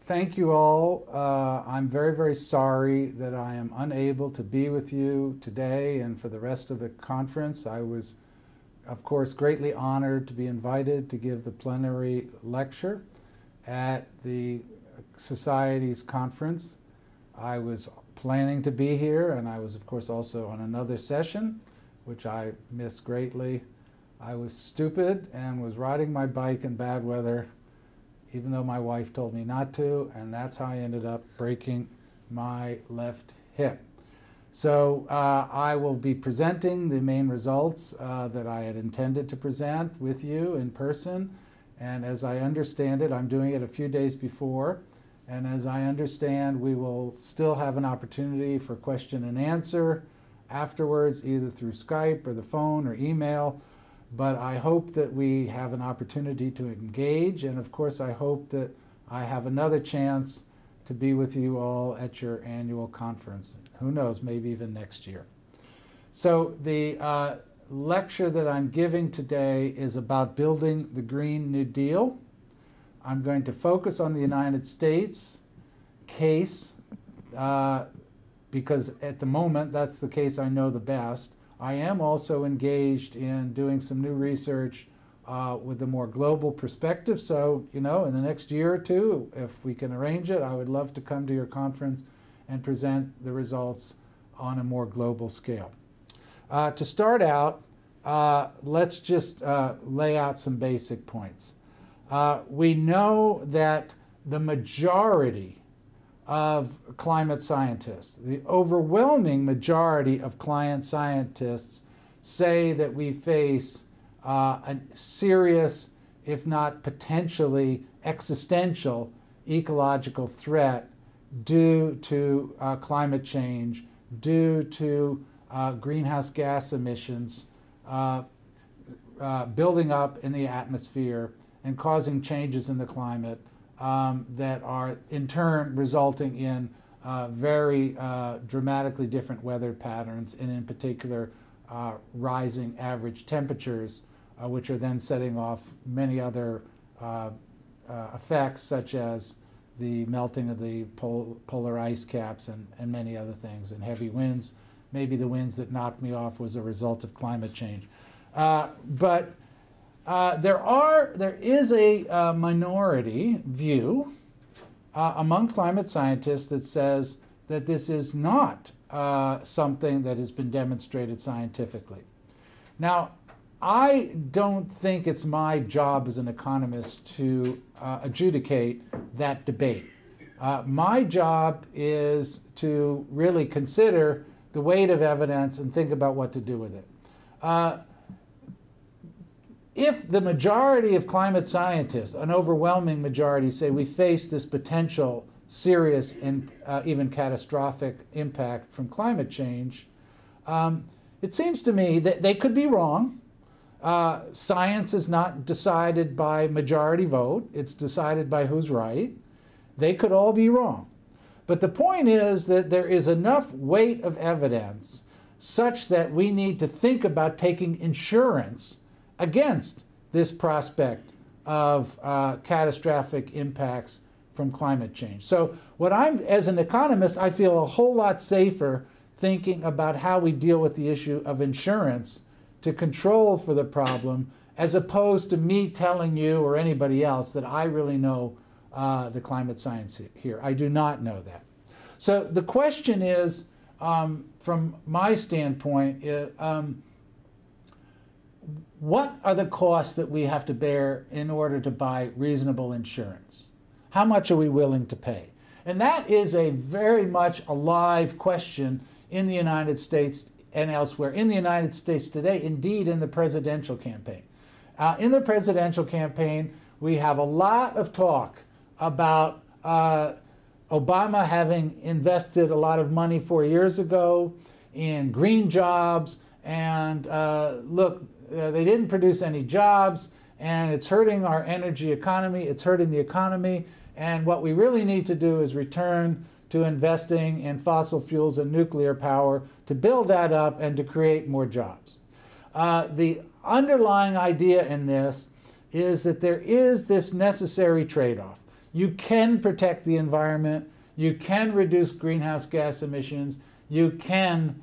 Thank you all. I'm very, very sorry that I am unable to be with you today and for the rest of the conference. I was, of course, greatly honored to be invited to give the plenary lecture at the Society's conference. I was planning to be here, and I was, of course, also on another session, which I missed greatly. I was stupid and was riding my bike in bad weather, even though my wife told me not to, and that's how I ended up breaking my left hip. So I will be presenting the main results that I had intended to present with you in person, and as I understand it, I'm doing it a few days before, and as I understand, we will still have an opportunity for question and answer afterwards, either through Skype or the phone or email. But I hope that we have an opportunity to engage, and of course I hope that I have another chance to be with you all at your annual conference. Who knows, maybe even next year. So the lecture that I'm giving today is about building the Green New Deal. I'm going to focus on the United States case because at the moment that's the case I know the best. I am also engaged in doing some new research with a more global perspective. So, you know, in the next year or two, if we can arrange it, I would love to come to your conference and present the results on a more global scale. To start out, let's just lay out some basic points. We know that the majority of climate scientists, the overwhelming majority of climate scientists say that we face a serious, if not potentially existential, ecological threat due to climate change, due to greenhouse gas emissions building up in the atmosphere and causing changes in the climate that are in turn resulting in very dramatically different weather patterns, and in particular rising average temperatures, which are then setting off many other effects, such as the melting of the polar ice caps and many other things, and heavy winds. Maybe the winds that knocked me off was a result of climate change. There is a minority view among climate scientists that says that this is not something that has been demonstrated scientifically. Now, I don't think it's my job as an economist to adjudicate that debate. My job is to really consider the weight of evidence and think about what to do with it. If the majority of climate scientists, an overwhelming majority, say we face this potential serious and even catastrophic impact from climate change, it seems to me that they could be wrong. Science is not decided by majority vote. It's decided by who's right. They could all be wrong. But the point is that there is enough weight of evidence such that we need to think about taking insurance against this prospect of catastrophic impacts from climate change. So as an economist, I feel a whole lot safer thinking about how we deal with the issue of insurance to control for the problem, as opposed to me telling you or anybody else that I really know the climate science here. I do not know that. So the question is, from my standpoint, what are the costs that we have to bear in order to buy reasonable insurance? How much are we willing to pay? And that is a very much a live question in the United States and elsewhere. In the United States today, indeed in the presidential campaign. In the presidential campaign, we have a lot of talk about Obama having invested a lot of money 4 years ago in green jobs, and look, they didn't produce any jobs, and it's hurting our energy economy, it's hurting the economy, and what we really need to do is return to investing in fossil fuels and nuclear power to build that up and to create more jobs. The underlying idea in this is that there is this necessary trade-off. You can protect the environment, you can reduce greenhouse gas emissions, you can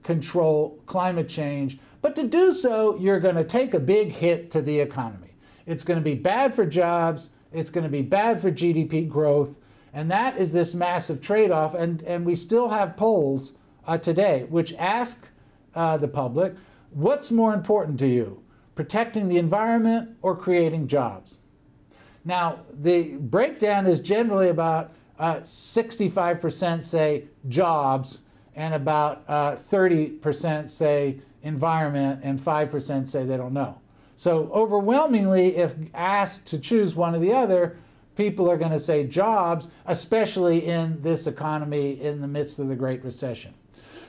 control climate change, but to do so, you're going to take a big hit to the economy. It's going to be bad for jobs, it's going to be bad for GDP growth, and that is this massive trade-off. And we still have polls today which ask the public, what's more important to you, protecting the environment or creating jobs? Now, the breakdown is generally about 65% say jobs, and about 30% say environment, and 5% say they don't know. So overwhelmingly, if asked to choose one or the other, people are going to say jobs, especially in this economy in the midst of the Great Recession.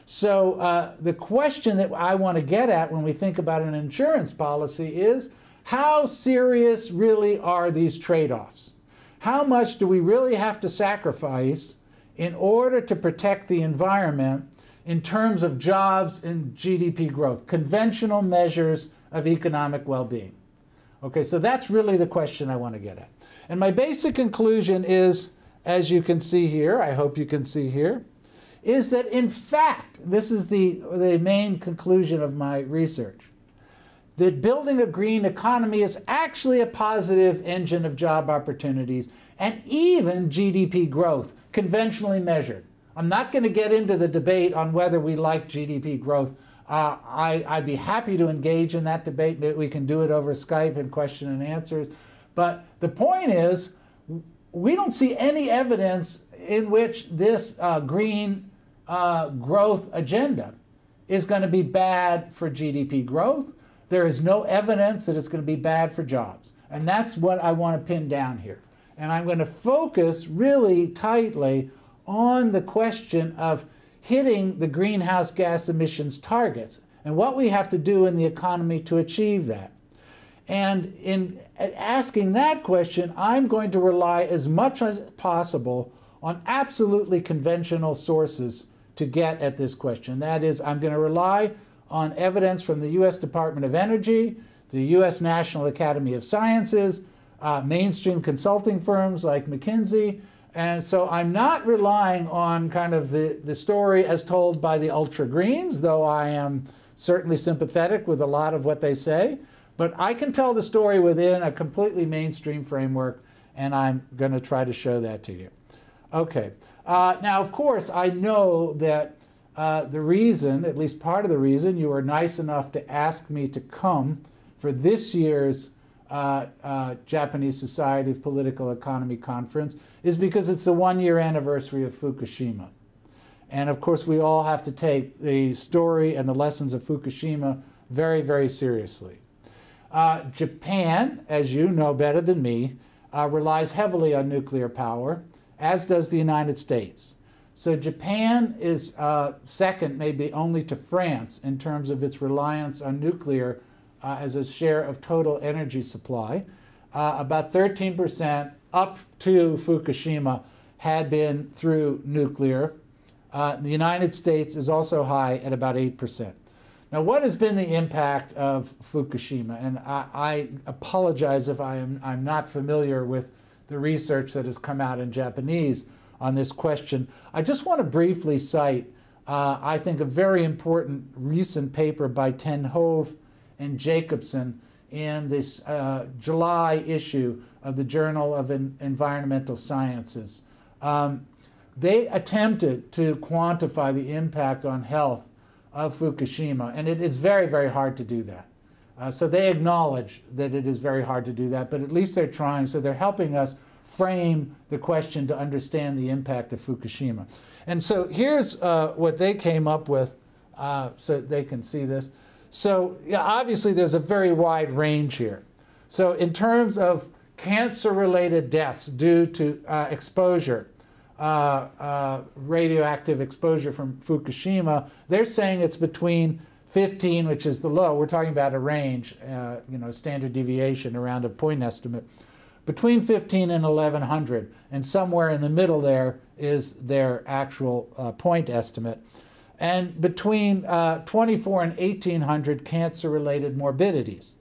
So the question that I want to get at when we think about an insurance policy is, how serious really are these trade-offs? How much do we really have to sacrifice in order to protect the environment in terms of jobs and GDP growth, conventional measures of economic well-being? Okay, so that's really the question I want to get at. And my basic conclusion is, as you can see here, I hope you can see here, is that in fact, this is the main conclusion of my research, that building a green economy is actually a positive engine of job opportunities and even GDP growth, conventionally measured. I'm not going to get into the debate on whether we like GDP growth. I'd be happy to engage in that debate. We can do it over Skype and question and answers. But the point is, we don't see any evidence in which this green growth agenda is going to be bad for GDP growth. There is no evidence that it's going to be bad for jobs. And that's what I want to pin down here. And I'm going to focus really tightly on the question of hitting the greenhouse gas emissions targets and what we have to do in the economy to achieve that. And in asking that question, I'm going to rely as much as possible on absolutely conventional sources to get at this question. That is, I'm going to rely on evidence from the U.S. Department of Energy, the U.S. National Academy of Sciences, mainstream consulting firms like McKinsey. And so I'm not relying on kind of the story as told by the ultra-greens, though I am certainly sympathetic with a lot of what they say. But I can tell the story within a completely mainstream framework, and I'm going to try to show that to you. Okay. Now, of course, I know that the reason, at least part of the reason, you were nice enough to ask me to come for this year's Japanese Society of Political Economy Conference is because it's the one-year anniversary of Fukushima. And of course, we all have to take the story and the lessons of Fukushima very, very seriously. Japan, as you know better than me, relies heavily on nuclear power, as does the United States. So Japan is second, maybe only to France, in terms of its reliance on nuclear as a share of total energy supply. About 13% up to Fukushima had been through nuclear. The United States is also high at about 8%. Now, what has been the impact of Fukushima? And I apologize if I'm not familiar with the research that has come out in Japanese on this question. I just want to briefly cite, I think, a very important recent paper by Ten Hove and Jacobson in this July issue of the Journal of Environmental Sciences. They attempted to quantify the impact on health of Fukushima, and it is very, very hard to do that. So they acknowledge that it is very hard to do that, but at least they're trying, so they're helping us frame the question to understand the impact of Fukushima. And so here's what they came up with, so they can see this. So yeah, obviously there's a very wide range here. So in terms of cancer-related deaths due to exposure, radioactive exposure from Fukushima, they're saying it's between 15, which is the low. We're talking about a range, standard deviation around a point estimate, between 15 and 1100, and somewhere in the middle there is their actual point estimate. And between 24 and 1800 cancer-related morbidities.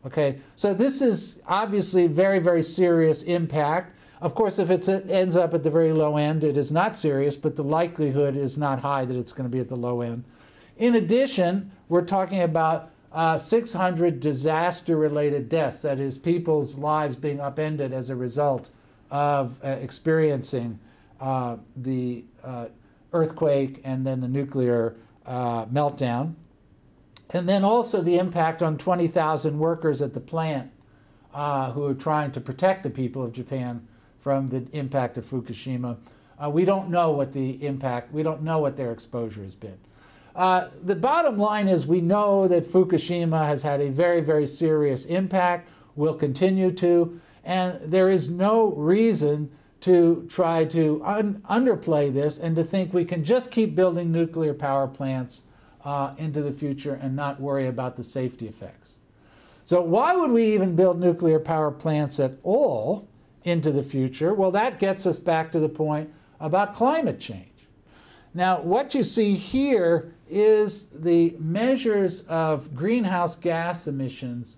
Okay, so this is obviously very, very serious impact. Of course, if it ends up at the very low end, it is not serious, but the likelihood is not high that it's going to be at the low end. In addition, we're talking about 600 disaster-related deaths, that is, people's lives being upended as a result of experiencing the earthquake and then the nuclear meltdown. And then also the impact on 20,000 workers at the plant who are trying to protect the people of Japan from the impact of Fukushima. We don't know what the impact, we don't know what their exposure has been. The bottom line is we know that Fukushima has had a very, very serious impact, will continue to, and there is no reason to try to underplay this and to think we can just keep building nuclear power plants into the future and not worry about the safety effects. So why would we even build nuclear power plants at all into the future? Well, that gets us back to the point about climate change. Now, what you see here is the measures of greenhouse gas emissions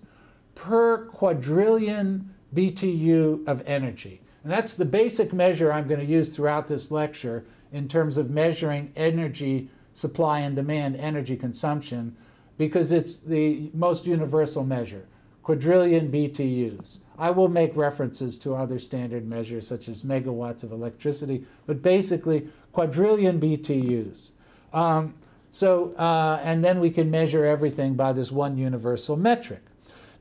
per quadrillion BTU of energy. And that's the basic measure I'm going to use throughout this lecture in terms of measuring energy supply and demand, energy consumption, because it's the most universal measure, quadrillion BTUs. I will make references to other standard measures such as megawatts of electricity, but basically quadrillion BTUs. And then we can measure everything by this one universal metric.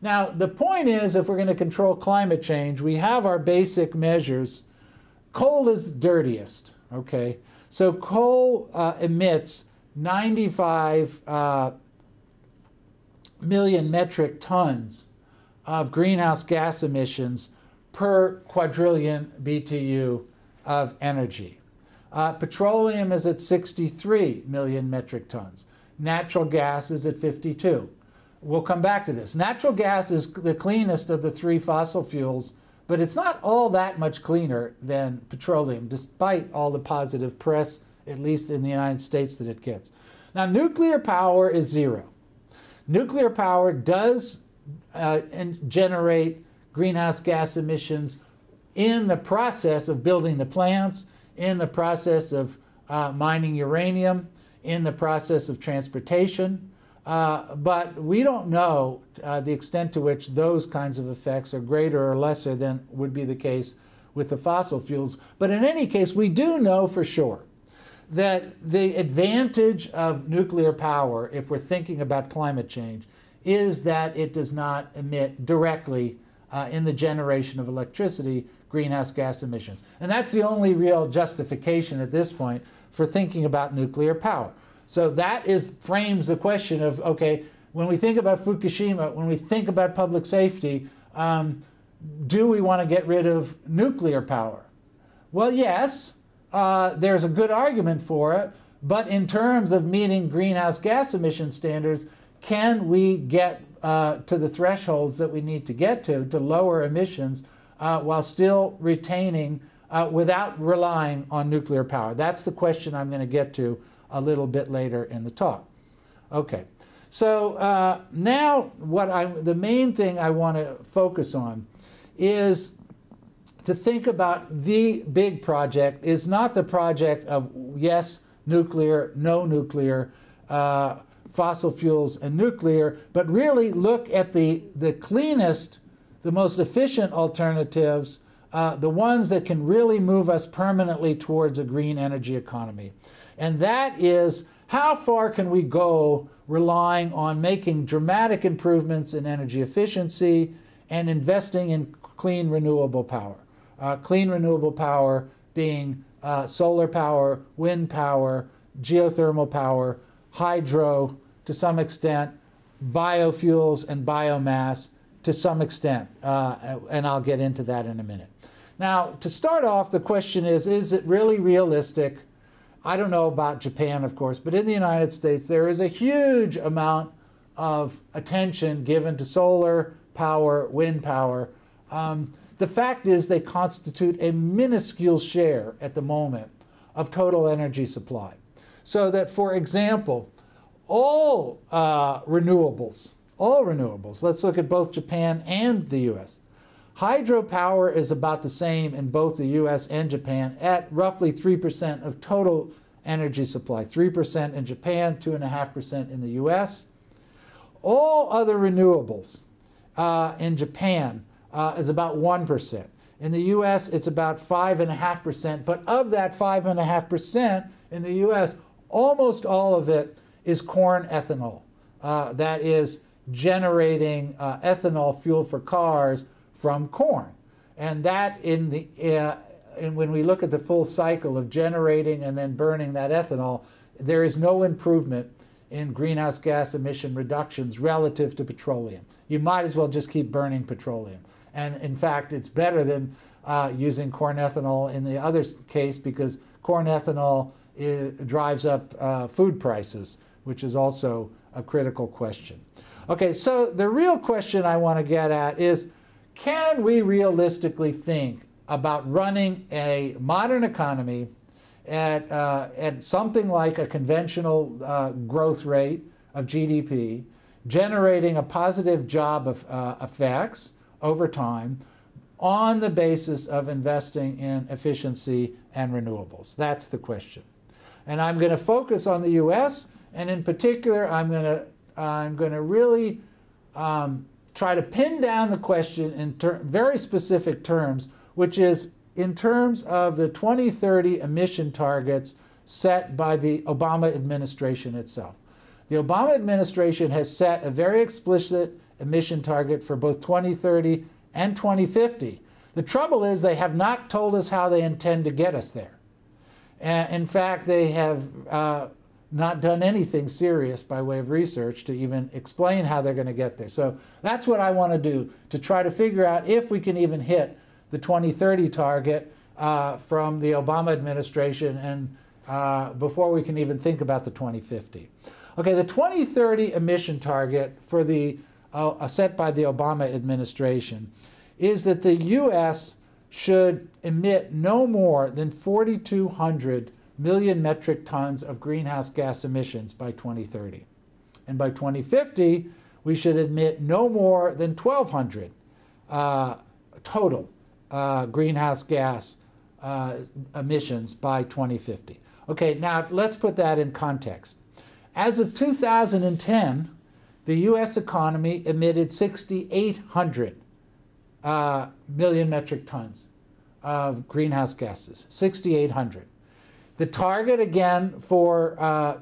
Now, the point is, if we're going to control climate change, we have our basic measures. Coal is dirtiest, okay? So coal emits 95 million metric tons of greenhouse gas emissions per quadrillion BTU of energy. Petroleum is at 63 million metric tons. Natural gas is at 52. We'll come back to this. Natural gas is the cleanest of the three fossil fuels, but it's not all that much cleaner than petroleum, despite all the positive press, at least in the United States, that it gets. Now, nuclear power is zero. Nuclear power does generate greenhouse gas emissions in the process of building the plants, in the process of mining uranium, in the process of transportation. But we don't know the extent to which those kinds of effects are greater or lesser than would be the case with the fossil fuels. But in any case, we do know for sure that the advantage of nuclear power, if we're thinking about climate change, is that it does not emit directly in the generation of electricity greenhouse gas emissions. And that's the only real justification at this point for thinking about nuclear power. So that frames the question of, okay, when we think about Fukushima, when we think about public safety, do we want to get rid of nuclear power? Well, yes, there's a good argument for it, but in terms of meeting greenhouse gas emission standards, can we get to the thresholds that we need to get to lower emissions while still retaining, without relying on nuclear power? That's the question I'm going to get to a little bit later in the talk. Okay, so now the main thing I want to focus on is to think about the big project is not the project of yes, nuclear, no nuclear, fossil fuels and nuclear, but really look at the cleanest, the most efficient alternatives, the ones that can really move us permanently towards a green energy economy. And that is, how far can we go relying on making dramatic improvements in energy efficiency and investing in clean renewable power? Clean renewable power being solar power, wind power, geothermal power, hydro to some extent, biofuels and biomass to some extent, and I'll get into that in a minute. Now, to start off, the question is it really realistic? I don't know about Japan, of course, but in the United States, there is a huge amount of attention given to solar power, wind power. The fact is they constitute a minuscule share at the moment of total energy supply. So that, for example, all renewables, all renewables. Let's look at both Japan and the US. Hydropower is about the same in both the US and Japan at roughly 3% of total energy supply. 3% in Japan, 2.5% in the US. All other renewables in Japan is about 1%. In the US, it's about 5.5%. But of that 5.5% in the US, almost all of it is corn ethanol. That is generating ethanol fuel for cars from corn. And that when we look at the full cycle of generating and then burning that ethanol, there is no improvement in greenhouse gas emission reductions relative to petroleum. You might as well just keep burning petroleum. And in fact, it's better than using corn ethanol in the other case, because corn ethanol drives up food prices, which is also a critical question. Okay, so the real question I want to get at is, can we realistically think about running a modern economy at something like a conventional growth rate of GDP, generating a positive job effects over time on the basis of investing in efficiency and renewables? That's the question. And I'm going to focus on the US, and in particular, I'm going to really try to pin down the question in very specific terms, which is in terms of the 2030 emission targets set by the Obama administration itself. The Obama administration has set a very explicit emission target for both 2030 and 2050. The trouble is they have not told us how they intend to get us there. In fact, they have not done anything serious by way of research to even explain how they're going to get there. So that's what I want to do, to try to figure out if we can even hit the 2030 target from the Obama administration, and before we can even think about the 2050. Okay, the 2030 emission target for the set by the Obama administration is that the U.S. should emit no more than 4,200 million metric tons of greenhouse gas emissions by 2030. And by 2050, we should emit no more than 1,200 total greenhouse gas emissions by 2050. Okay, now let's put that in context. As of 2010, the U.S. economy emitted 6,800 million metric tons of greenhouse gases, 6,800. The target, again, for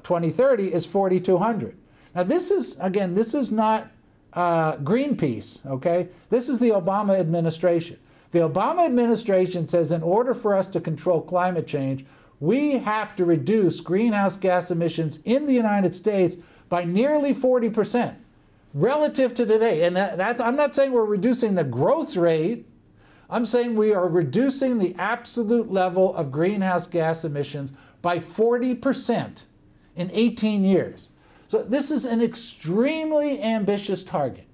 2030 is 4,200. Now, this is, again, this is not Greenpeace, okay? This is the Obama administration. The Obama administration says in order for us to control climate change, we have to reduce greenhouse gas emissions in the United States by nearly 40% relative to today. And I'm not saying we're reducing the growth rate. I'm saying we are reducing the absolute level of greenhouse gas emissions by 40% in 18 years. So this is an extremely ambitious target.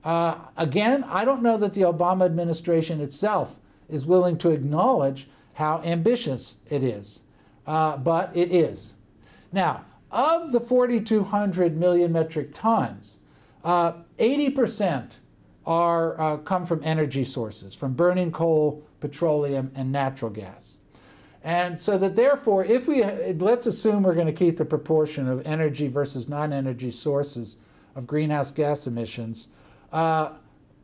Again, I don't know that the Obama administration itself is willing to acknowledge how ambitious it is, but it is. Now, of the 4,200 million metric tons, 80% come from energy sources, from burning coal, petroleum, and natural gas. And so that therefore, if let's assume we're going to keep the proportion of energy versus non-energy sources of greenhouse gas emissions,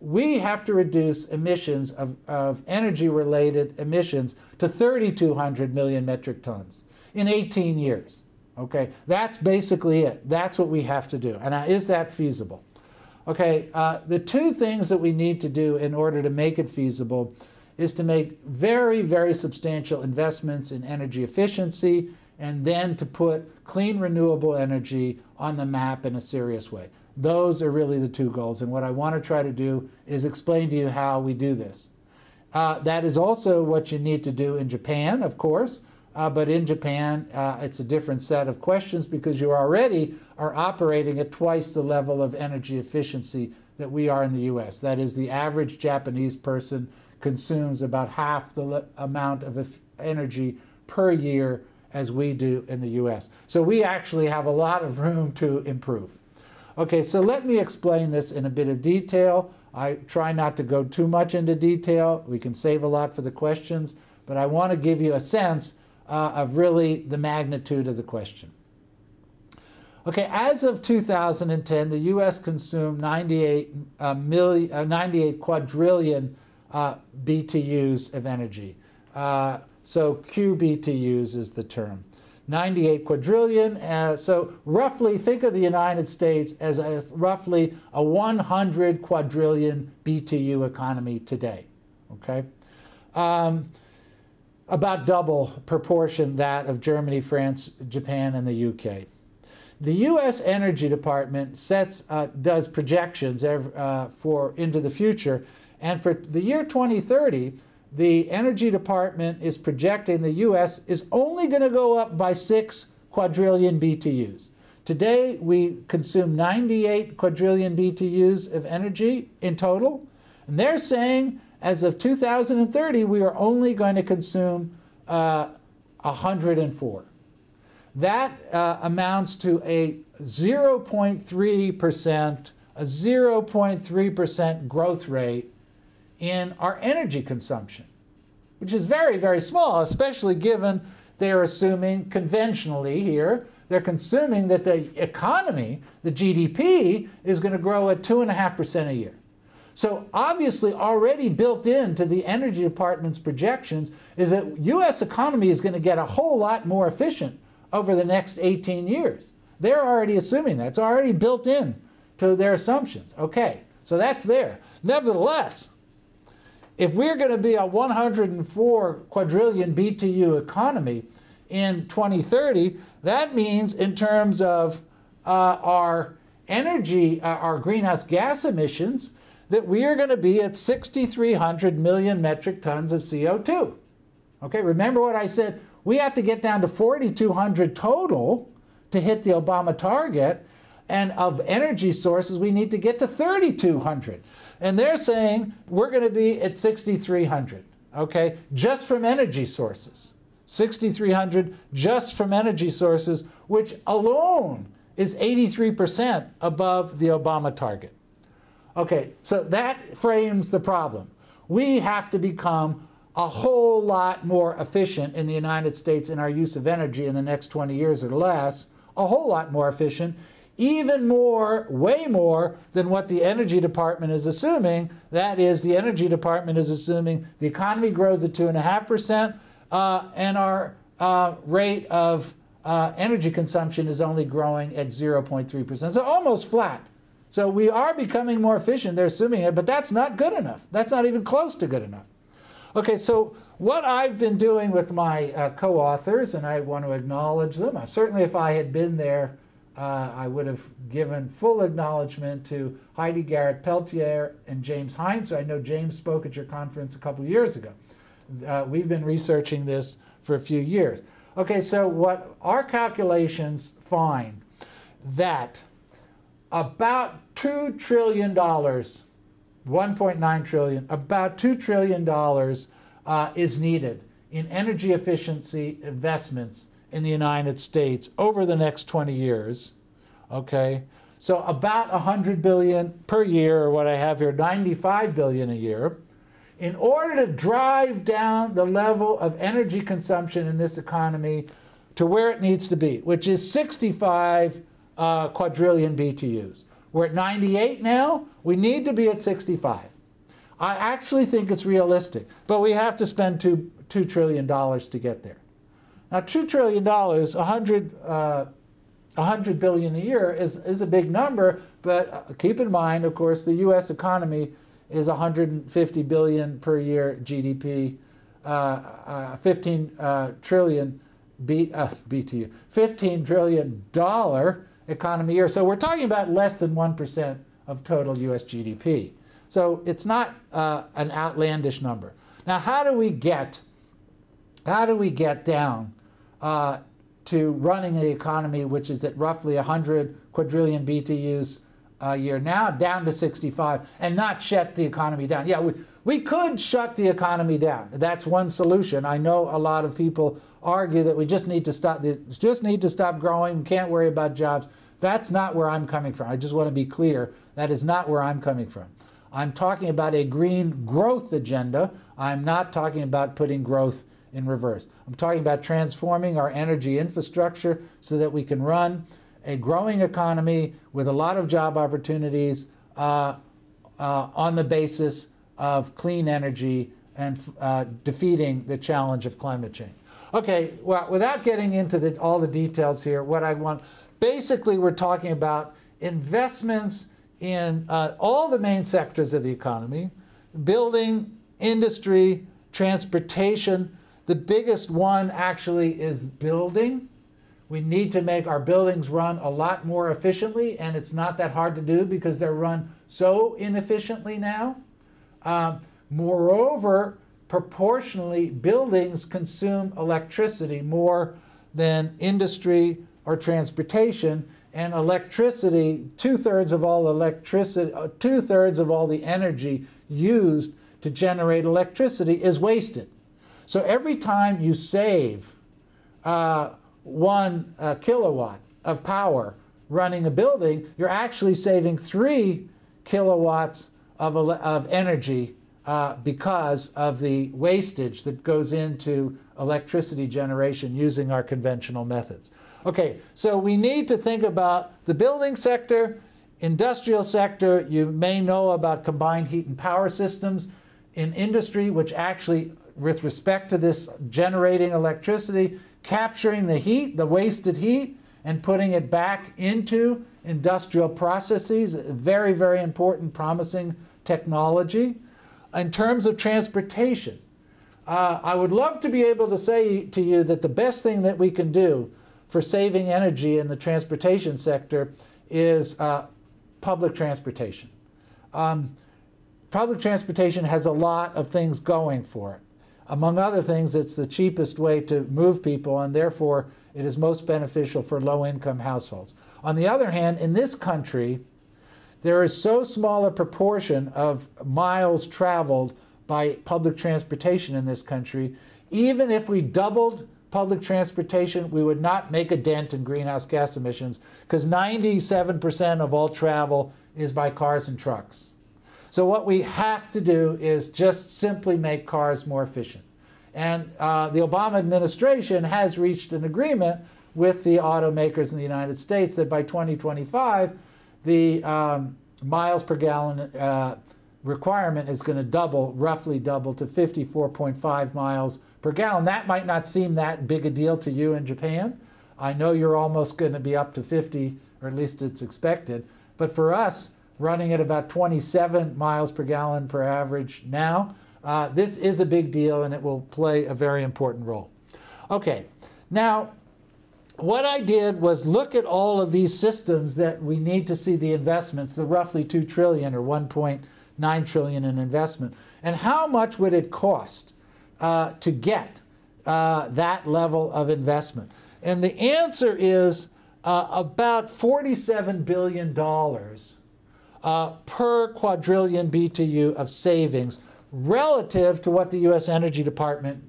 we have to reduce emissions of energy-related emissions to 3,200 million metric tons in 18 years. Okay, that's basically it. That's what we have to do. And now, is that feasible? Okay, the two things that we need to do in order to make it feasible is to make very, very substantial investments in energy efficiency, and then to put clean, renewable energy on the map in a serious way. Those are really the two goals. And what I want to try to do is explain to you how we do this. That is also what you need to do in Japan, of course. But in Japan, it's a different set of questions, because you already are operating at twice the level of energy efficiency that we are in the US. That is, the average Japanese person consumes about half the amount of energy per year as we do in the US. So we actually have a lot of room to improve. Okay, so let me explain this in a bit of detail. I try not to go too much into detail. We can save a lot for the questions, but I want to give you a sense of really the magnitude of the question. Okay, as of 2010, the U.S. consumed 98 quadrillion BTUs of energy. So QBTUs is the term. 98 quadrillion, so roughly think of the United States as roughly a 100 quadrillion BTU economy today, okay? About double proportion that of Germany, France, Japan, and the UK. The U.S. Energy Department does projections into the future, and for the year 2030, the Energy Department is projecting the U.S. is only going to go up by 6 quadrillion BTUs. Today, we consume 98 quadrillion BTUs of energy in total, and they're saying as of 2030, we are only going to consume 104. That amounts to a 0.3% growth rate in our energy consumption, which is very, very small, especially given they're assuming conventionally here, they're consuming that the economy, the GDP, is going to grow at 2.5% a year. So obviously already built into the Energy Department's projections is that U.S. economy is going to get a whole lot more efficient over the next 18 years. They're already assuming that. It's already built in to their assumptions. Okay, so that's there. Nevertheless, if we're going to be a 104 quadrillion BTU economy in 2030, that means in terms of our energy, our greenhouse gas emissions, that we are going to be at 6,300 million metric tons of CO2. Okay, remember what I said? We have to get down to 4,200 total to hit the Obama target, and of energy sources, we need to get to 3,200. And they're saying we're going to be at 6,300, okay, just from energy sources. 6,300 just from energy sources, which alone is 83% above the Obama target. Okay, so that frames the problem. We have to become a whole lot more efficient in the United States in our use of energy in the next 20 years or less, a whole lot more efficient, even more, way more than what the Energy Department is assuming. That is, the Energy Department is assuming the economy grows at 2.5%, and our rate of energy consumption is only growing at 0.3%, so almost flat. So we are becoming more efficient, they're assuming it, but that's not good enough. That's not even close to good enough. Okay, so what I've been doing with my co-authors, and I want to acknowledge them, certainly if I had been there, I would have given full acknowledgement to Heidi Garrett Peltier and James Heinz. I know James spoke at your conference a couple years ago. We've been researching this for a few years. Okay, so what our calculations find that about $2 trillion, 1.9 trillion, about $2 trillion is needed in energy efficiency investments in the United States over the next 20 years, okay? So about 100 billion per year, or what I have here, 95 billion a year, in order to drive down the level of energy consumption in this economy to where it needs to be, which is 65 quadrillion BTUs. We're at 98 now. We need to be at 65. I actually think it's realistic, but we have to spend $2 trillion to get there. Now, $2 trillion, 100 billion a year is a big number, but keep in mind, of course, the U.S. economy is 150 billion per year GDP, 15 trillion BTU, $15 trillion economy year. So we're talking about less than 1% of total U.S. GDP. So it's not an outlandish number. Now, how do we get down to running the economy, which is at roughly 100 quadrillion BTUs a year now, down to 65, and not shut the economy down? Yeah, we could shut the economy down. That's one solution. I know a lot of people argue that we just need to stop growing, can't worry about jobs. That's not where I'm coming from. I just want to be clear. That is not where I'm coming from. I'm talking about a green growth agenda. I'm not talking about putting growth in reverse. I'm talking about transforming our energy infrastructure so that we can run a growing economy with a lot of job opportunities on the basis of clean energy and defeating the challenge of climate change. Okay, well, without getting into all the details here, what I want, basically we're talking about investments in all the main sectors of the economy: building, industry, transportation. The biggest one actually is building. We need to make our buildings run a lot more efficiently, and it's not that hard to do because they're run so inefficiently now. Moreover, proportionally, buildings consume electricity more than industry or transportation, and electricity, two-thirds of all the energy used to generate electricity is wasted. So every time you save 1 kilowatt of power running a building, you're actually saving 3 kilowatts of energy because of the wastage that goes into electricity generation using our conventional methods. Okay, so we need to think about the building sector, industrial sector. You may know about combined heat and power systems in industry, which actually, with respect to this generating electricity, capturing the heat, the wasted heat, and putting it back into industrial processes. Very, very important, promising technology. In terms of transportation, I would love to be able to say to you that the best thing that we can do for saving energy in the transportation sector is public transportation. Public transportation has a lot of things going for it. Among other things, it's the cheapest way to move people, and therefore it is most beneficial for low-income households. On the other hand, in this country, there is so small a proportion of miles traveled by public transportation in this country. Even if we doubled public transportation, we would not make a dent in greenhouse gas emissions, because 97% of all travel is by cars and trucks. So what we have to do is just simply make cars more efficient. And the Obama administration has reached an agreement with the automakers in the United States that by 2025, the miles per gallon requirement is going to double, roughly double, to 54.5 miles per gallon. That might not seem that big a deal to you in Japan. I know you're almost going to be up to 50, or at least it's expected. But for us, running at about 27 miles per gallon per average now, this is a big deal, and it will play a very important role. Okay, now what I did was look at all of these systems that we need to see the investments, the roughly 2 trillion or 1.9 trillion in investment, and how much would it cost to get that level of investment. And the answer is about $47 billion per quadrillion BTU of savings relative to what the U.S. Energy Department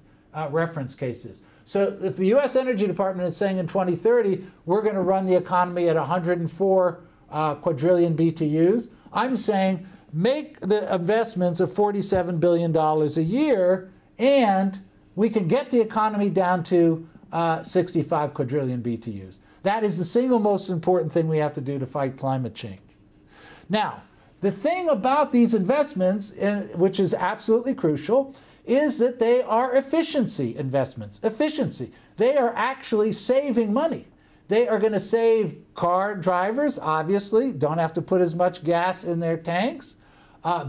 reference case is. So if the U.S. Energy Department is saying in 2030, we're going to run the economy at 104 quadrillion BTUs, I'm saying make the investments of $47 billion a year, and we can get the economy down to 65 quadrillion BTUs. That is the single most important thing we have to do to fight climate change. Now, the thing about these investments, which is absolutely crucial, is that they are efficiency investments. Efficiency. They are actually saving money. They are going to save car drivers, obviously, don't have to put as much gas in their tanks.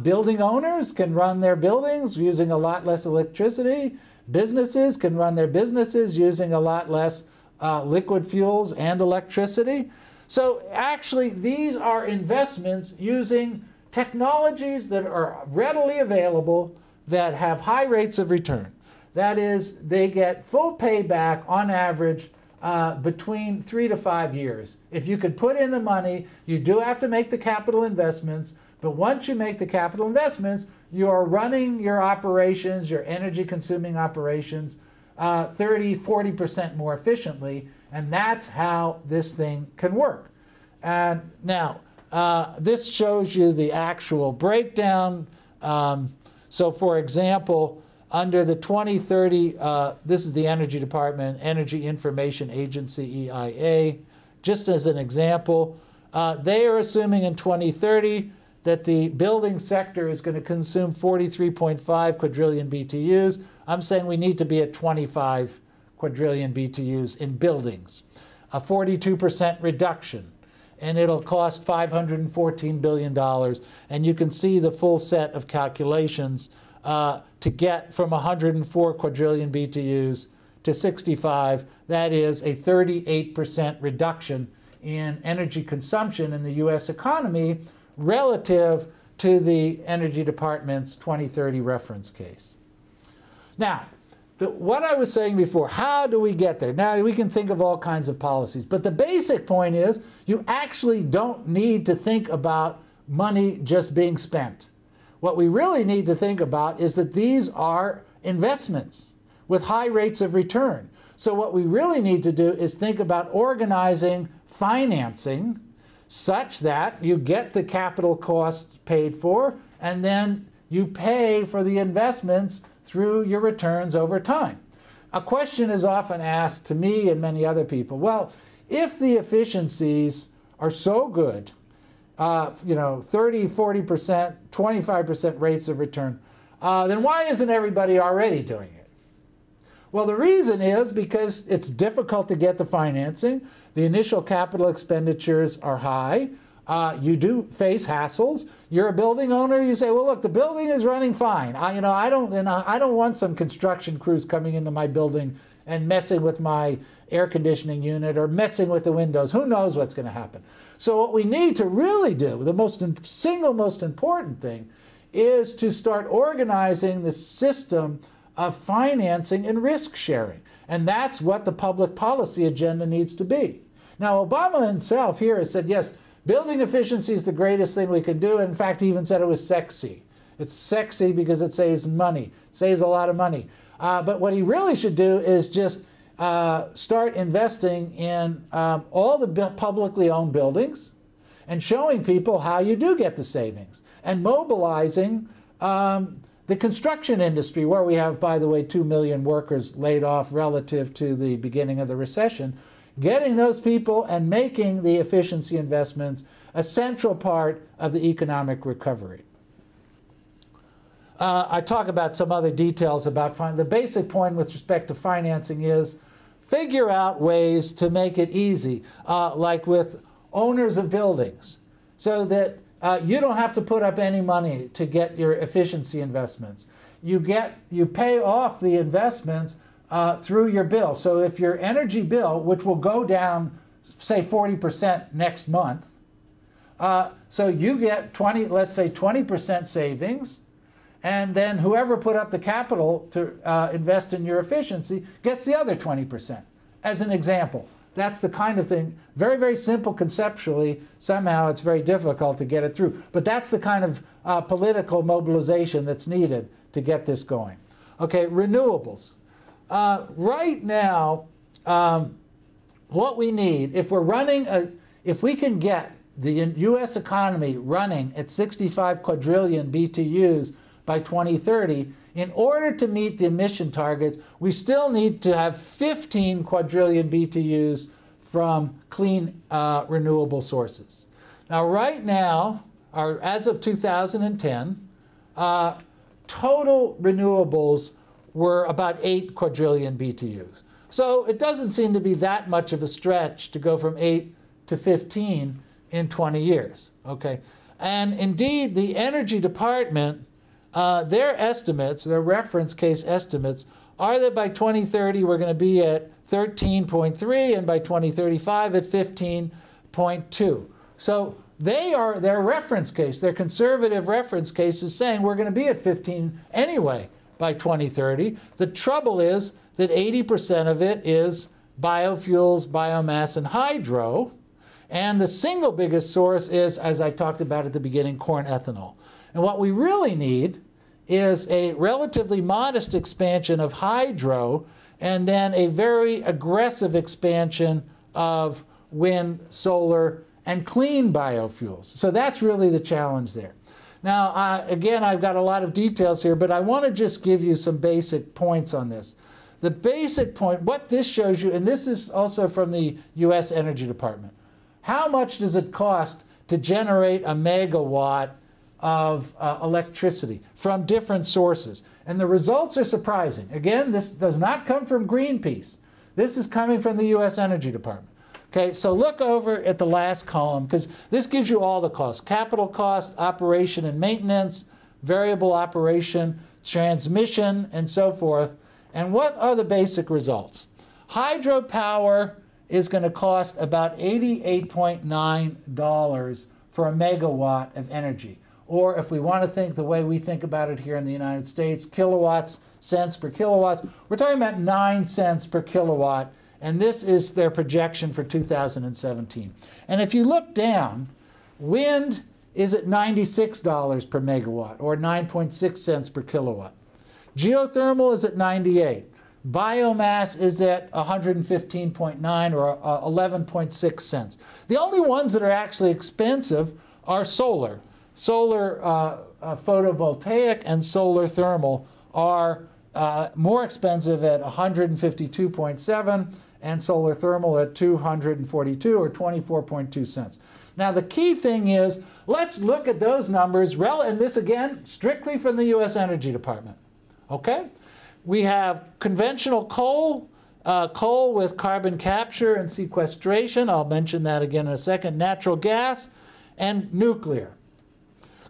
Building owners can run their buildings using a lot less electricity. Businesses can run their businesses using a lot less liquid fuels and electricity. So actually, these are investments using technologies that are readily available, that have high rates of return. That is, they get full payback on average between 3 to 5 years. If you could put in the money, you do have to make the capital investments, but once you make the capital investments, you are running your operations, your energy-consuming operations, 30, 40% more efficiently, and that's how this thing can work. And now, this shows you the actual breakdown. So for example, under the 2030, this is the Energy Department, Energy Information Agency, EIA. Just as an example, they are assuming in 2030 that the building sector is going to consume 43.5 quadrillion BTUs. I'm saying we need to be at 25 quadrillion BTUs in buildings, a 42% reduction. And it'll cost $514 billion. And you can see the full set of calculations to get from 104 quadrillion BTUs to 65. That is a 38% reduction in energy consumption in the US economy relative to the Energy Department's 2030 reference case. Now, what I was saying before, how do we get there? Now, we can think of all kinds of policies, but the basic point is you actually don't need to think about money just being spent. What we really need to think about is that these are investments with high rates of return. So what we really need to do is think about organizing financing such that you get the capital costs paid for, and then you pay for the investments through your returns over time. A question is often asked to me and many other people, well, if the efficiencies are so good, 30, 40%, 25% rates of return, then why isn't everybody already doing it? Well, the reason is because it's difficult to get the financing. The initial capital expenditures are high. You do face hassles. You're a building owner. You say, well, look, the building is running fine. I don't want some construction crews coming into my building and messing with my air conditioning unit or messing with the windows. Who knows what's going to happen? So what we need to really do, the single most important thing, is to start organizing the system of financing and risk sharing. And that's what the public policy agenda needs to be. Now, Obama himself here has said, yes, building efficiency is the greatest thing we can do. And in fact, he even said it was sexy. It's sexy because it saves money, saves a lot of money. But what he really should do is just start investing in all the publicly owned buildings and showing people how you do get the savings, and mobilizing the construction industry, where we have, by the way, 2 million workers laid off relative to the beginning of the recession, getting those people and making the efficiency investments a central part of the economic recovery. I talk about some other details about the basic point with respect to financing is figure out ways to make it easy, like with owners of buildings, so that you don't have to put up any money to get your efficiency investments. You pay off the investments through your bill. So if your energy bill, which will go down, say 40% next month, so you get let's say 20% savings, and then whoever put up the capital to invest in your efficiency gets the other 20%, as an example. That's the kind of thing, very, very simple conceptually. Somehow it's very difficult to get it through. But that's the kind of political mobilization that's needed to get this going. Okay, renewables. Right now, what we need, if we can get the US economy running at 65 quadrillion BTUs by 2030, in order to meet the emission targets, we still need to have 15 quadrillion BTUs from clean renewable sources. Now, right now, as of 2010, total renewables were about 8 quadrillion BTUs. So it doesn't seem to be that much of a stretch to go from 8 to 15 in 20 years. Okay? And indeed, the Energy Department, their estimates, their reference case estimates, are that by 2030 we're going to be at 13.3, and by 2035 at 15.2. So their reference case, their conservative reference case, is saying we're going to be at 15 anyway by 2030. The trouble is that 80% of it is biofuels, biomass, and hydro. And the single biggest source is, as I talked about at the beginning, corn ethanol. And what we really need is a relatively modest expansion of hydro, and then a very aggressive expansion of wind, solar, and clean biofuels. So that's really the challenge there. Now, again, I've got a lot of details here, but I want to just give you some basic points on this. The basic point, what this shows you, and this is also from the U.S. Energy Department, how much does it cost to generate a megawatt of electricity from different sources? And the results are surprising. Again, this does not come from Greenpeace. This is coming from the U.S. Energy Department. Okay, so look over at the last column, because this gives you all the costs: capital cost, operation and maintenance, variable operation, transmission, and so forth. And what are the basic results? Hydropower is going to cost about $88.9 for a megawatt of energy. Or if we want to think the way we think about it here in the United States, kilowatts, cents per kilowatt, we're talking about 9 cents per kilowatt. And this is their projection for 2017. And if you look down, wind is at $96 per megawatt, or 9.6 cents per kilowatt. Geothermal is at 98. Biomass is at 115.9, or 11.6 cents. The only ones that are actually expensive are solar. Solar photovoltaic and solar thermal are more expensive at 152.7, and solar thermal at 242, or 24.2 cents. Now the key thing is, let's look at those numbers, and this again, strictly from the U.S. Energy Department. Okay? We have conventional coal, coal with carbon capture and sequestration, I'll mention that again in a second, natural gas, and nuclear.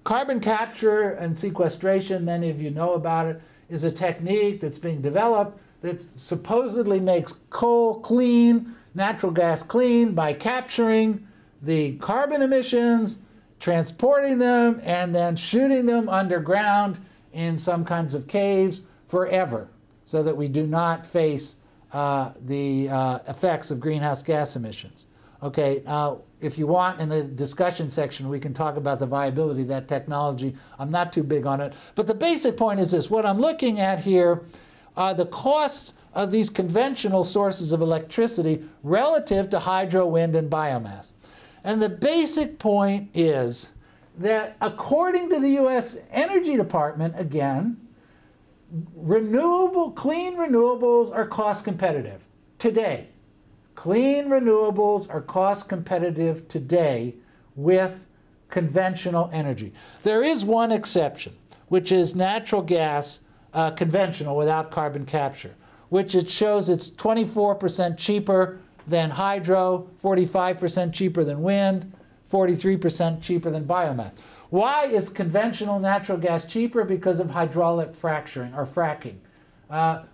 Carbon capture and sequestration, many of you know about it, is a technique that's being developed that supposedly makes coal clean, natural gas clean, by capturing the carbon emissions, transporting them, and then shooting them underground in some kinds of caves forever, so that we do not face the effects of greenhouse gas emissions. Okay, if you want, in the discussion section, we can talk about the viability of that technology. I'm not too big on it. But the basic point is this. What I'm looking at here are the costs of these conventional sources of electricity relative to hydro, wind, and biomass. And the basic point is that according to the U.S. Energy Department, again, clean renewables are cost competitive today. Clean renewables are cost competitive today with conventional energy. There is one exception, which is natural gas, conventional, without carbon capture, which it shows it's 24% cheaper than hydro, 45% cheaper than wind, 43% cheaper than biomass. Why is conventional natural gas cheaper? Because of hydraulic fracturing, or fracking,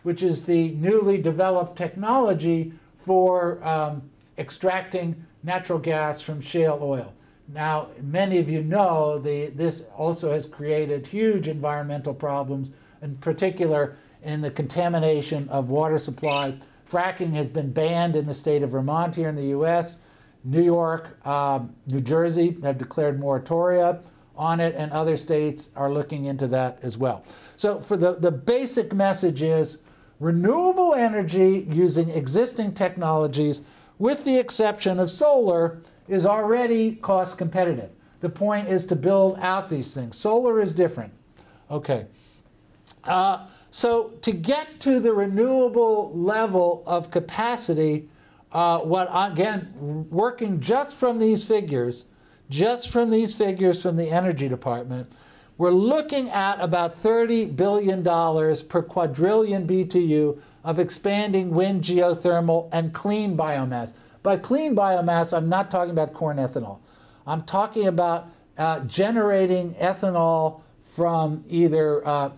which is the newly developed technology for extracting natural gas from shale oil. Now, many of you know this also has created huge environmental problems, in particular in the contamination of water supply. Fracking has been banned in the state of Vermont here in the U.S. New York, New Jersey have declared moratoria on it, and other states are looking into that as well. So for the basic message is, renewable energy using existing technologies, with the exception of solar, is already cost competitive. The point is to build out these things. Solar is different. Okay. So to get to the renewable level of capacity, again, working just from these figures from the Energy Department, we're looking at about $30 billion per quadrillion BTU of expanding wind, geothermal, and clean biomass. By clean biomass, I'm not talking about corn ethanol. I'm talking about generating ethanol from either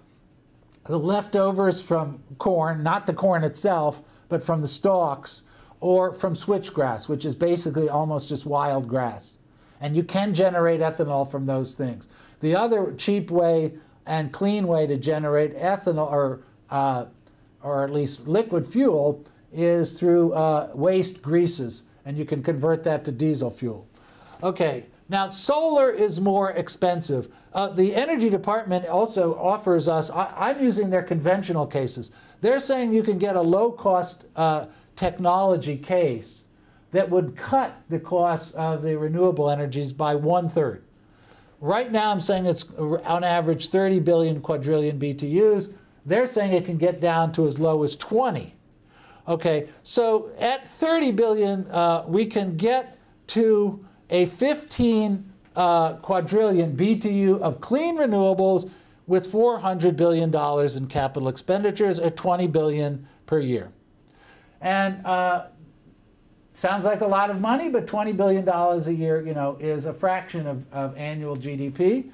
the leftovers from corn, not the corn itself, but from the stalks, or from switchgrass, which is basically almost just wild grass. And you can generate ethanol from those things. The other cheap way and clean way to generate ethanol, or at least liquid fuel, is through waste greases, and you can convert that to diesel fuel. Okay, now solar is more expensive. The Energy Department also offers us, I'm using their conventional cases. They're saying you can get a low-cost technology case that would cut the cost of the renewable energies by 1/3. Right now I'm saying it's on average 30 billion quadrillion BTUs. They're saying it can get down to as low as 20. Okay, so at 30 billion, we can get to a 15 quadrillion BTU of clean renewables with $400 billion in capital expenditures, or 20 billion per year. And sounds like a lot of money, but $20 billion a year, you know, is a fraction of annual GDP.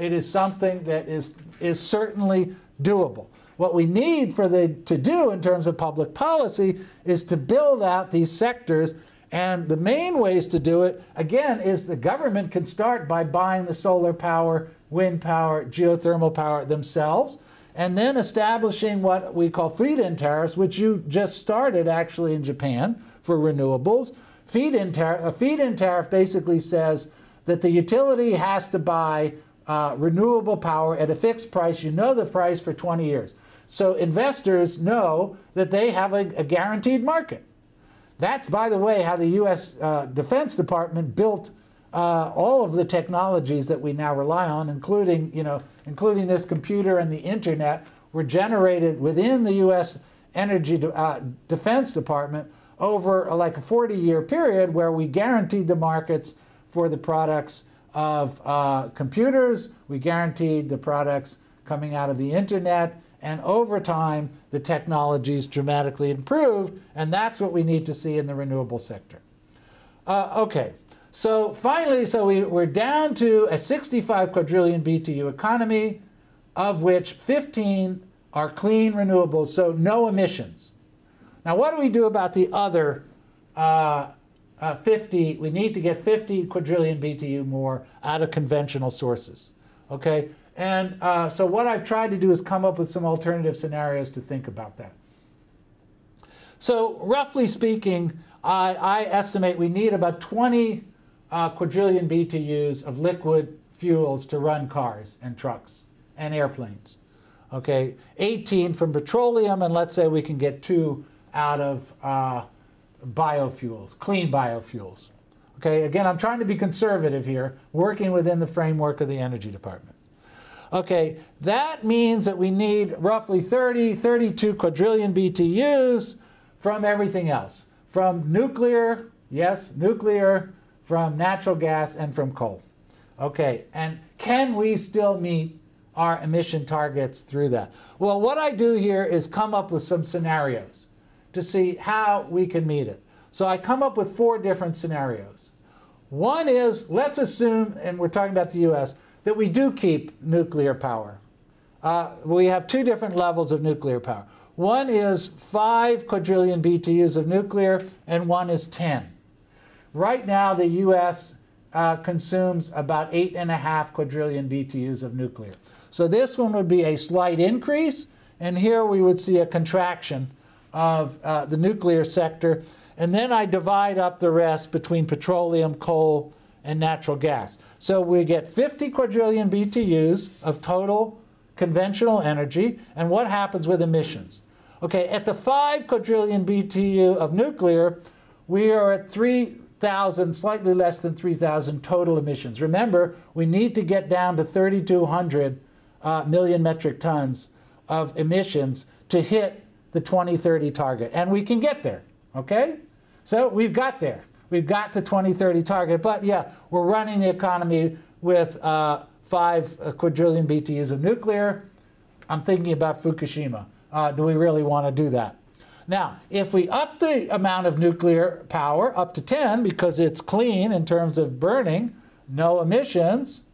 It is something that is certainly doable. What we need to do in terms of public policy is to build out these sectors. And the main ways to do it, again, is the government can start by buying the solar power, wind power, geothermal power themselves, and then establishing what we call feed-in tariffs, which you just started actually in Japan for renewables. A feed-in tariff basically says that the utility has to buy renewable power at a fixed price. You know the price for 20 years. So investors know that they have a guaranteed market. That's, by the way, how the U.S. Defense Department built all of the technologies that we now rely on, including this computer and the internet, were generated within the U.S. Defense Department over like a 40-year period, where we guaranteed the markets for the products of computers, we guaranteed the products coming out of the internet, and over time, the technologies dramatically improved, and that's what we need to see in the renewable sector. Okay, so finally, we're down to a 65 quadrillion BTU economy, of which 15 are clean renewables, so no emissions. Now, what do we do about the other 50? We need to get 50 quadrillion BTU more out of conventional sources, okay? And so what I've tried to do is come up with some alternative scenarios to think about that. So roughly speaking, I estimate we need about 20 quadrillion BTUs of liquid fuels to run cars and trucks and airplanes. Okay, 18 from petroleum, and let's say we can get 2 out of biofuels, clean biofuels. Okay, again, I'm trying to be conservative here, working within the framework of the Energy Department. Okay, that means that we need roughly 32 quadrillion BTUs from everything else. From nuclear, yes, nuclear, from natural gas, and from coal. Okay, and can we still meet our emission targets through that? Well, what I do here is come up with some scenarios to see how we can meet it. So I come up with 4 different scenarios. One is, let's assume, and we're talking about the US, that we do keep nuclear power. We have 2 different levels of nuclear power. One is 5 quadrillion BTUs of nuclear, and one is 10. Right now, the US consumes about 8.5 quadrillion BTUs of nuclear. So this one would be a slight increase, and here we would see a contraction of the nuclear sector. And then I divide up the rest between petroleum, coal, and natural gas. So we get 50 quadrillion BTUs of total conventional energy, and what happens with emissions? Okay, at the 5 quadrillion BTU of nuclear, we are at 3,000, slightly less than 3,000 total emissions. Remember, we need to get down to 3,200 million metric tons of emissions to hit the 2030 target, and we can get there, okay? So we've got there. We've got the 2030 target, but yeah, we're running the economy with 5 quadrillion BTUs of nuclear. I'm thinking about Fukushima. Do we really want to do that? Now, if we up the amount of nuclear power up to 10, because it's clean in terms of burning, no emissions,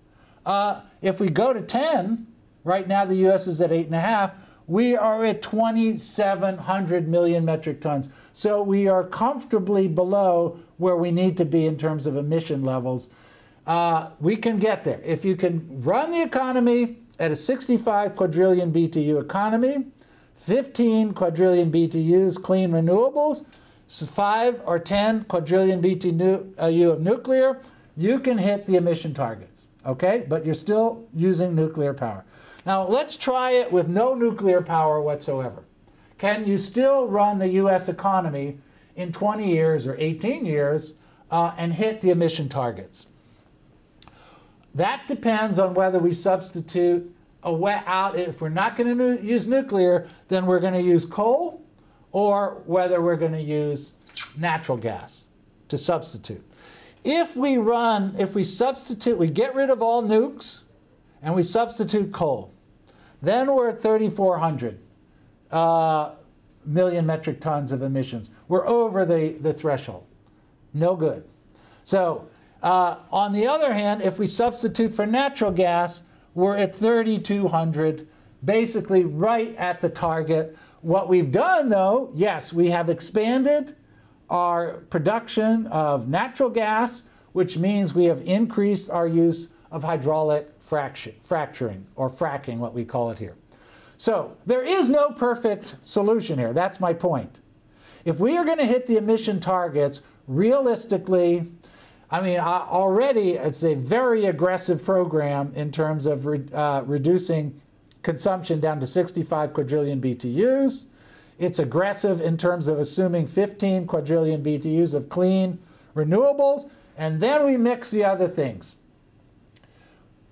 if we go to 10, right now the US is at 8.5, we are at 2,700 million metric tons. So we are comfortably below where we need to be in terms of emission levels. We can get there. If you can run the economy at a 65 quadrillion BTU economy, 15 quadrillion BTUs clean renewables, 5 or 10 quadrillion BTU of nuclear, you can hit the emission targets, okay? But you're still using nuclear power. Now let's try it with no nuclear power whatsoever. Can you still run the US economy in 20 years or 18 years and hit the emission targets. That depends on whether we substitute out. If we're not going to use nuclear, then we're going to use coal, or whether we're going to use natural gas to substitute. If we substitute, we get rid of all nukes and we substitute coal, then we're at 3,400 million metric tons of emissions. We're over the threshold. No good. So on the other hand, if we substitute for natural gas, we're at 3,200, basically right at the target. What we've done, though, yes, we have expanded our production of natural gas, which means we have increased our use of hydraulic fracturing, or fracking, what we call it here. So there is no perfect solution here. That's my point. If we are going to hit the emission targets, realistically, I mean, already it's a very aggressive program in terms of reducing consumption down to 65 quadrillion BTUs. It's aggressive in terms of assuming 15 quadrillion BTUs of clean renewables, and then we mix the other things.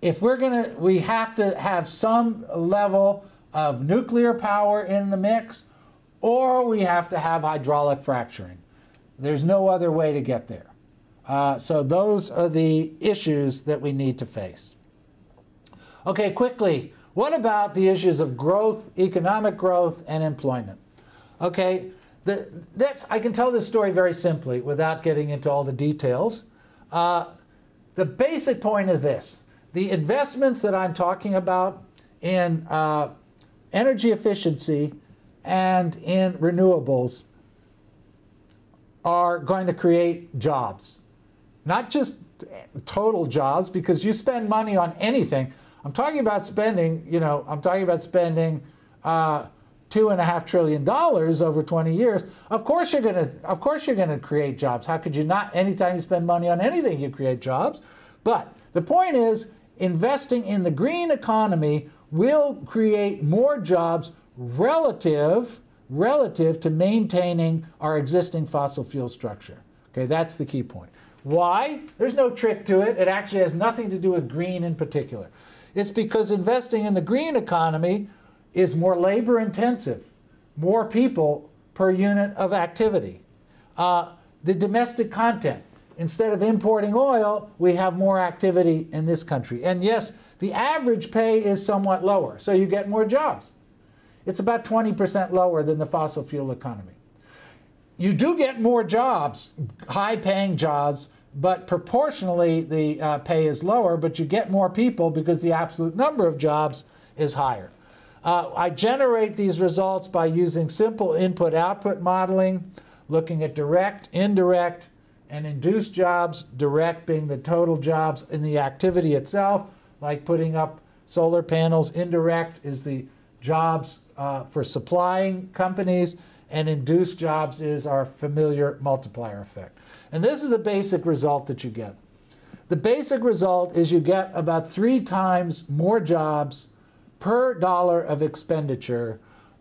If we have to have some level of nuclear power in the mix, or we have to have hydraulic fracturing. There's no other way to get there. So those are the issues that we need to face. Okay, quickly, what about the issues of growth, economic growth, and employment? Okay, I can tell this story very simply without getting into all the details. The basic point is this. The investments that I'm talking about in energy efficiency and in renewables are going to create jobs. Not just total jobs, because you spend money on anything. I'm talking about spending, I'm talking about spending $2.5 trillion over 20 years. Of course you're going to create jobs. How could you not? Anytime you spend money on anything, you create jobs. But the point is, investing in the green economy will create more jobs relative to maintaining our existing fossil fuel structure. Okay, that's the key point. Why? There's no trick to it. It actually has nothing to do with green in particular. It's because investing in the green economy is more labor intensive, more people per unit of activity. The domestic content. Instead of importing oil, we have more activity in this country. And yes, the average pay is somewhat lower, so you get more jobs. It's about 20% lower than the fossil fuel economy. You do get more jobs, high-paying jobs, but proportionally the pay is lower, but you get more people because the absolute number of jobs is higher. I generate these results by using simple input-output modeling, looking at direct, indirect, and induced jobs, direct being the total jobs in the activity itself, like putting up solar panels. Indirect is the jobs for supplying companies, and induced jobs is our familiar multiplier effect. And this is the basic result that you get. The basic result is you get about 3 times more jobs per dollar of expenditure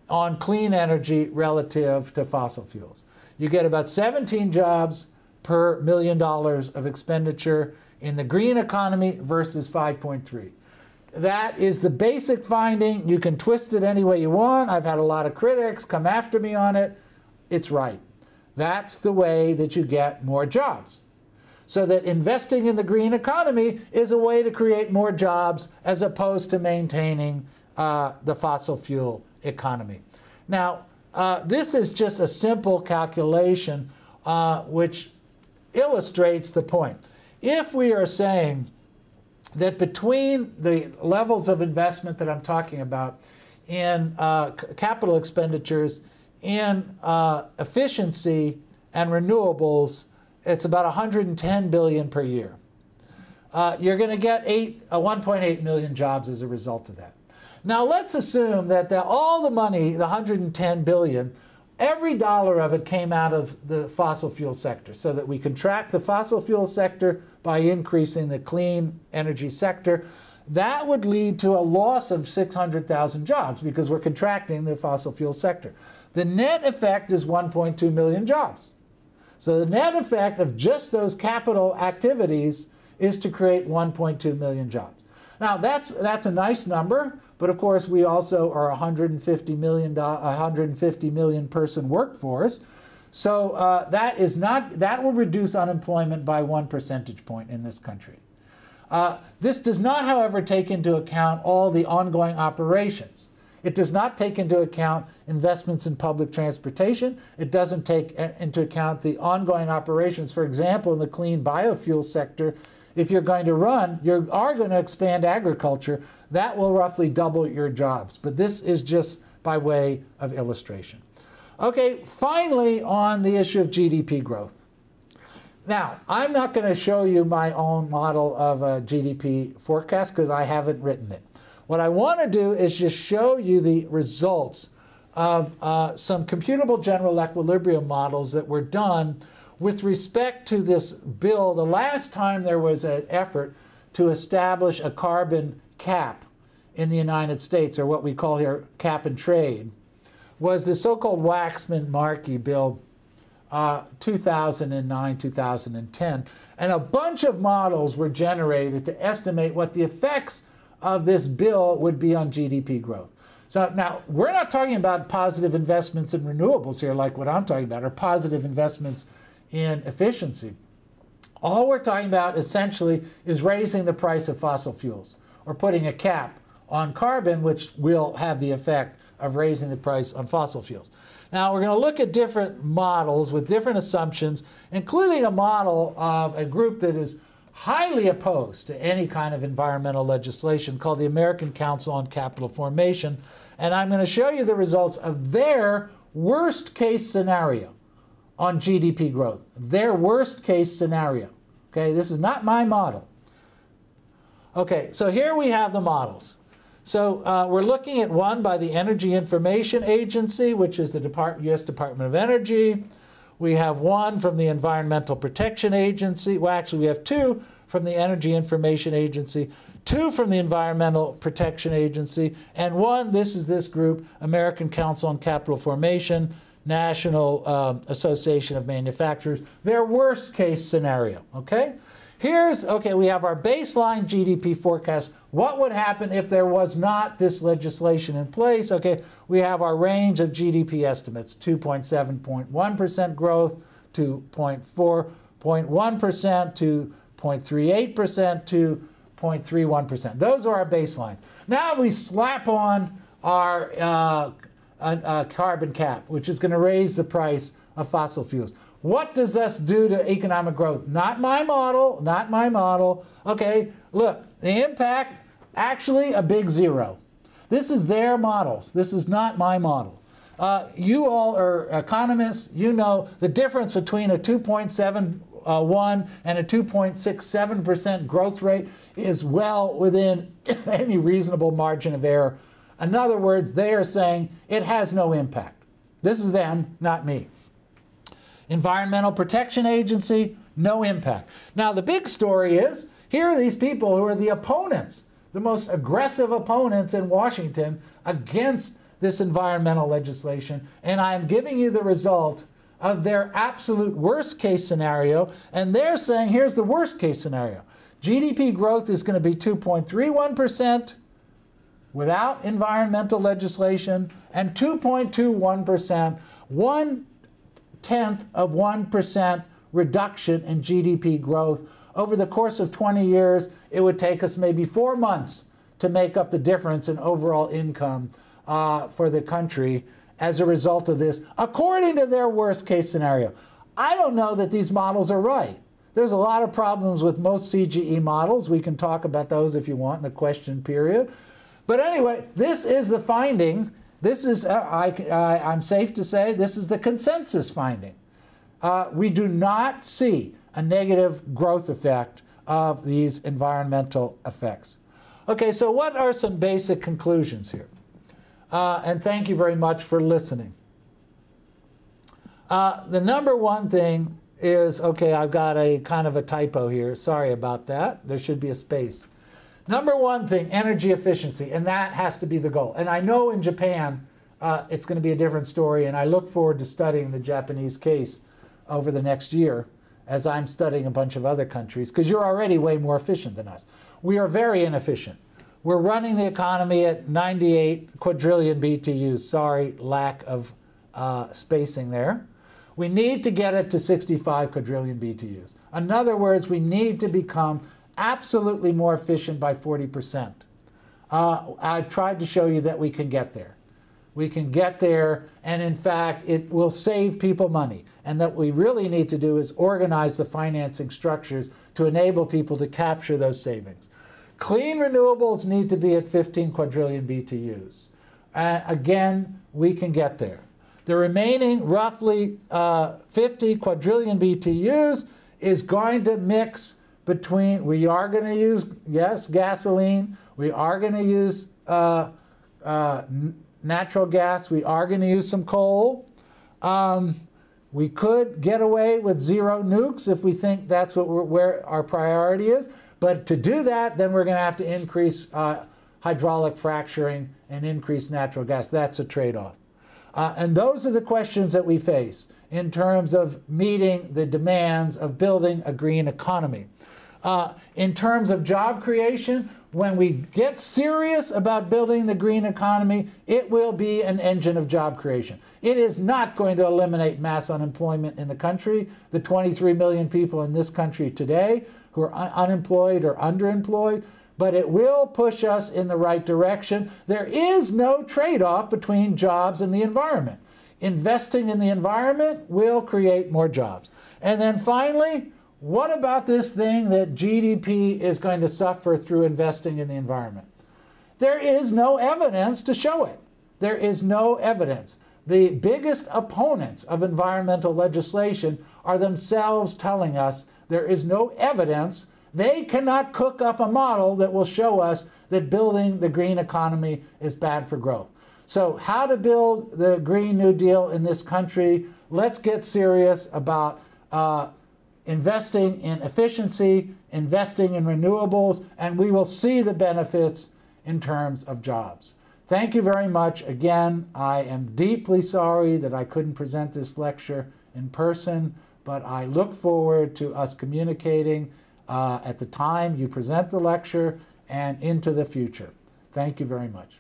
on clean energy relative to fossil fuels. You get about 17 jobs per $1 million of expenditure in the green economy versus 5.3. That is the basic finding. You can twist it any way you want. I've had a lot of critics come after me on it. It's right. That's the way that you get more jobs. So that investing in the green economy is a way to create more jobs as opposed to maintaining the fossil fuel economy. Now, this is just a simple calculation which illustrates the point. If we are saying that between the levels of investment that I'm talking about in capital expenditures, in efficiency and renewables, it's about 110 billion per year. You're going to get 1.8 million jobs as a result of that. Now let's assume that all the money, the 110 billion, every dollar of it came out of the fossil fuel sector, so that we contract the fossil fuel sector by increasing the clean energy sector. That would lead to a loss of 600,000 jobs because we're contracting the fossil fuel sector. The net effect is 1.2 million jobs. So the net effect of just those capital activities is to create 1.2 million jobs. Now that's a nice number, but of course we also are 150 million person workforce. So that will reduce unemployment by 1 percentage point in this country. This does not, however, take into account all the ongoing operations. It does not take into account investments in public transportation. It doesn't take into account the ongoing operations. For example, in the clean biofuel sector, if you're going to you are going to expand agriculture, that will roughly double your jobs. But this is just by way of illustration. Okay, finally on the issue of GDP growth. Now, I'm not going to show you my own model of a GDP forecast because I haven't written it. What I want to do is just show you the results of some computable general equilibrium models that were done with respect to this bill. The last time there was an effort to establish a carbon cap in the United States, or what we call here cap and trade, was the so-called Waxman-Markey bill 2009-2010. And a bunch of models were generated to estimate what the effects of this bill would be on GDP growth. So now, we're not talking about positive investments in renewables here, like what I'm talking about, or positive investments in efficiency. All we're talking about essentially is raising the price of fossil fuels, or putting a cap on carbon, which will have the effect of raising the price on fossil fuels. Now, we're going to look at different models with different assumptions, including a model of a group that is highly opposed to any kind of environmental legislation called the American Council on Capital Formation. And I'm going to show you the results of their worst case scenario on GDP growth. Their worst case scenario. Okay, this is not my model. Okay, so here we have the models. So we're looking at one by the Energy Information Agency, which is the U.S. Department of Energy. We have one from the Environmental Protection Agency. Well, actually, we have two from the Energy Information Agency, two from the Environmental Protection Agency, and one, this is this group, American Council on Capital Formation, National Association of Manufacturers, their worst case scenario, okay? Okay, we have our baseline GDP forecast. What would happen if there was not this legislation in place? Okay, we have our range of GDP estimates, 2.7.1% growth to 0.4.1% to 0.38% to 0.31%. Those are our baselines. Now we slap on our carbon cap, which is going to raise the price of fossil fuels. What does this do to economic growth? Not my model, not my model. Okay, look, the impact, actually a big zero. This is their models. This is not my model. You all are economists. You know the difference between a 2.71 and a 2.67% growth rate is well within any reasonable margin of error. In other words, they are saying it has no impact. This is them, not me. Environmental Protection Agency, no impact. Now, the big story is, here are these people who are the opponents, the most aggressive opponents in Washington against this environmental legislation, and I'm giving you the result of their absolute worst case scenario, and they're saying, here's the worst case scenario. GDP growth is going to be 2.31% without environmental legislation, and 2.21%, 0.1% reduction in GDP growth. Over the course of 20 years, it would take us maybe 4 months to make up the difference in overall income for the country as a result of this, according to their worst case scenario. I don't know that these models are right. There's a lot of problems with most CGE models. We can talk about those if you want in the question period. But anyway, this is the finding. This is, I'm safe to say, this is the consensus finding. We do not see a negative growth effect of these environmental effects. Okay, so what are some basic conclusions here? And thank you very much for listening. The number one thing is, okay, I've got a kind of a typo here. Sorry about that. There should be a space. Number one thing, energy efficiency, and that has to be the goal. And I know in Japan it's going to be a different story, and I look forward to studying the Japanese case over the next year as I'm studying a bunch of other countries, because you're already way more efficient than us. We are very inefficient. We're running the economy at 98 quadrillion BTUs. Sorry, lack of spacing there. We need to get it to 65 quadrillion BTUs. In other words, we need to become absolutely more efficient by 40%. I've tried to show you that we can get there. We can get there, and in fact, it will save people money. And that we really need to do is organize the financing structures to enable people to capture those savings. Clean renewables need to be at 15 quadrillion BTUs. Again, we can get there. The remaining roughly 50 quadrillion BTUs is going to mix between, we are going to use, yes, gasoline. We are going to use natural gas. We are going to use some coal. We could get away with zero nukes if we think that's where our priority is. But to do that, then we're going to have to increase hydraulic fracturing and increase natural gas. That's a trade-off. And those are the questions that we face in terms of meeting the demands of building a green economy. In terms of job creation, when we get serious about building the green economy, it will be an engine of job creation. It is not going to eliminate mass unemployment in the country. The 23 million people in this country today who are unemployed or underemployed, but it will push us in the right direction. There is no trade-off between jobs and the environment. Investing in the environment will create more jobs. And then finally, what about this thing that GDP is going to suffer through investing in the environment? There is no evidence to show it. There is no evidence. The biggest opponents of environmental legislation are themselves telling us there is no evidence. They cannot cook up a model that will show us that building the green economy is bad for growth. So how to build the Green New Deal in this country? Let's get serious about investing in efficiency, investing in renewables, and we will see the benefits in terms of jobs. Thank you very much. Again, I am deeply sorry that I couldn't present this lecture in person, but I look forward to us communicating at the time you present the lecture and into the future. Thank you very much.